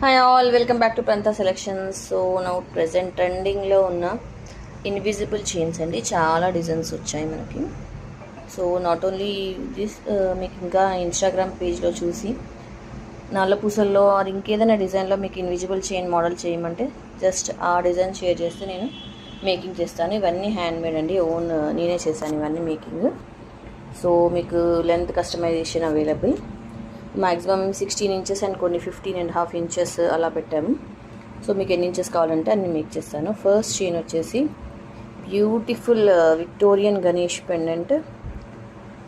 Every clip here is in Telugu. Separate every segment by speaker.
Speaker 1: Hi all, welcome back to Pranta selections. So now present ట్రెండింగ్లో ఉన్న ఇన్విజిబుల్ చైన్స్ అండి. చాలా డిజైన్స్ వచ్చాయి మనకి. సో నాట్ ఓన్లీ దిస్, మీకు ఇంకా ఇన్స్టాగ్రామ్ పేజ్లో చూసి నల్లపూసల్లో అది ఇంకేదైనా డిజైన్లో మీకు ఇన్విజిబుల్ చైన్ మోడల్ చేయమంటే జస్ట్ ఆ డిజైన్ షేర్ చేస్తే నేను మేకింగ్ చేస్తాను. ఇవన్నీ హ్యాండ్మేడ్ అండి, ఓన్ నేనే చేశాను ఇవన్నీ మేకింగ్. సో మీకు length customization available. Maximum 16 inches and కొన్ని 15.5 ఇంచెస్ అలా పెట్టాము. సో మీకు ఎన్ని ఇంచెస్ కావాలంటే అన్ని మేక్ చేస్తాను. ఫస్ట్ చైన్ వచ్చేసి beautiful Victorian Ganesh pendant.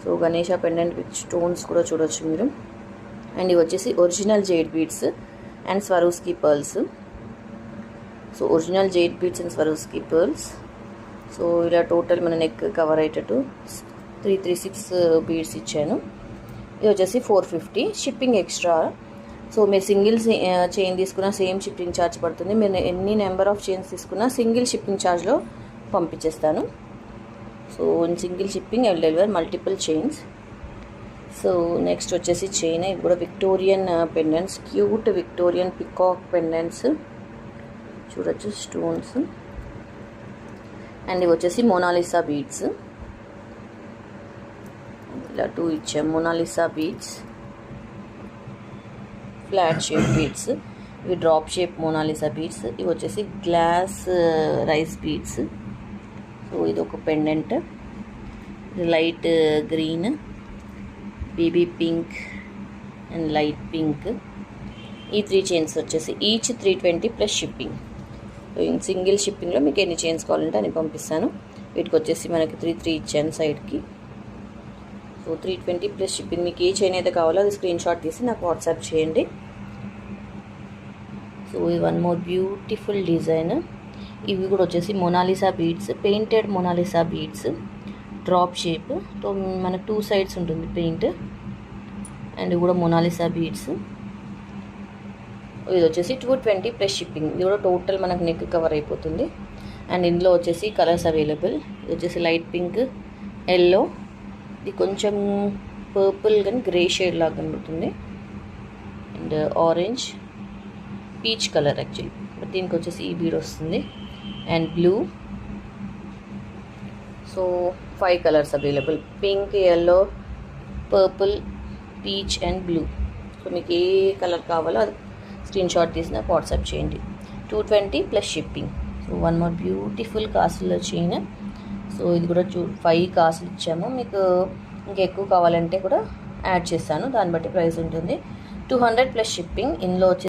Speaker 1: So Ganesha pendant with stones కూడా చూడొచ్చు మీరు. అండ్ ఇవి వచ్చేసి original jade beads and Swarovski pearls. So original jade beads and Swarovski pearls. So ఇలా టోటల్ మన నెక్ కవర్ అయ్యేటట్టు 336 బీడ్స్ ఇచ్చాను. ఇది వచ్చేసి 450, షిప్పింగ్ ఎక్స్ట్రా. సో మీరు సింగిల్ చైన్ తీసుకున్న సేమ్ షిప్పింగ్ ఛార్జ్ పడుతుంది. మీరు ఎన్ని నెంబర్ ఆఫ్ చైన్స్ తీసుకున్నా సింగిల్ షిప్పింగ్ ఛార్జ్లో పంపించేస్తాను. So single shipping I will deliver multiple chains. So next వచ్చేసి చైన్, ఇది కూడా Victorian pendants, cute Victorian peacock pendants చూడొచ్చు, స్టోన్స్. అండ్ ఇవి వచ్చేసి మోనాలిసా బీడ్స్. ఇలా 2 ఇచ్చాం. Mona Lisa beads, flat shape beads. ఇవి డ్రాప్ షేప్ మోనాలిసా బీడ్స్. ఇవి వచ్చేసి గ్లాస్ రైస్ బీడ్స్. సో ఇది ఒక pendant, light green, baby pink and light pink. ఈ 3 చైన్స్ వచ్చేసి ఈచ్ 320 ప్లస్ షిప్పింగ్. సింగిల్ షిప్పింగ్లో మీకు ఎన్ని చైన్స్ కావాలంటే అని పంపిస్తాను. వీటికి వచ్చేసి మనకి 3 ఇచ్చాను సైడ్కి. So 320 plus shipping. మీకు ఏ చైన్ అయితే కావాలో అది స్క్రీన్ షాట్ తీసి నాకు వాట్సాప్ చేయండి. సో ఇది వన్ మోర్ బ్యూటిఫుల్ డిజైన్. ఇవి కూడా వచ్చేసి Mona Lisa beads, painted Mona Lisa beads, drop shape. So మనకు 2 సైడ్స్ ఉంటుంది పెయింట్. అండ్ ఇవి కూడా మోనాలిసా బీడ్స్. ఇది వచ్చేసి 220 ప్లస్ షిప్పింగ్. ఇది కూడా టోటల్ మనకు నెక్ కవర్ అయిపోతుంది. అండ్ ఇందులో వచ్చేసి కలర్స్ అవైలబుల్. ఇది వచ్చేసి లైట్ పింక్, ఎల్లో, ఇది కొంచెం పర్పుల్ కానీ గ్రే షేడ్ లాగా కనబడుతుంది. And orange, peach colour actually, but దీనికి వచ్చేసి ఈ బీడ్ వస్తుంది. And blue. So 5 colours available: pink, yellow, purple, peach and blue. So మీకు ఏ కలర్ కావాలో అది స్క్రీన్ షాట్ తీసి నాకు వాట్సాప్ చేయండి. 220 plus shipping. So one more beautiful కాసుల్లో చైన్. సో ఇది కూడా 5 కాసులు ఇచ్చాము. మీకు ఇంకా ఎక్కువ కావాలంటే కూడా యాడ్ చేస్తాను, దాన్ని బట్టి ప్రైస్ ఉంటుంది. 200 ప్లస్ షిప్పింగ్. ఇందులో వచ్చి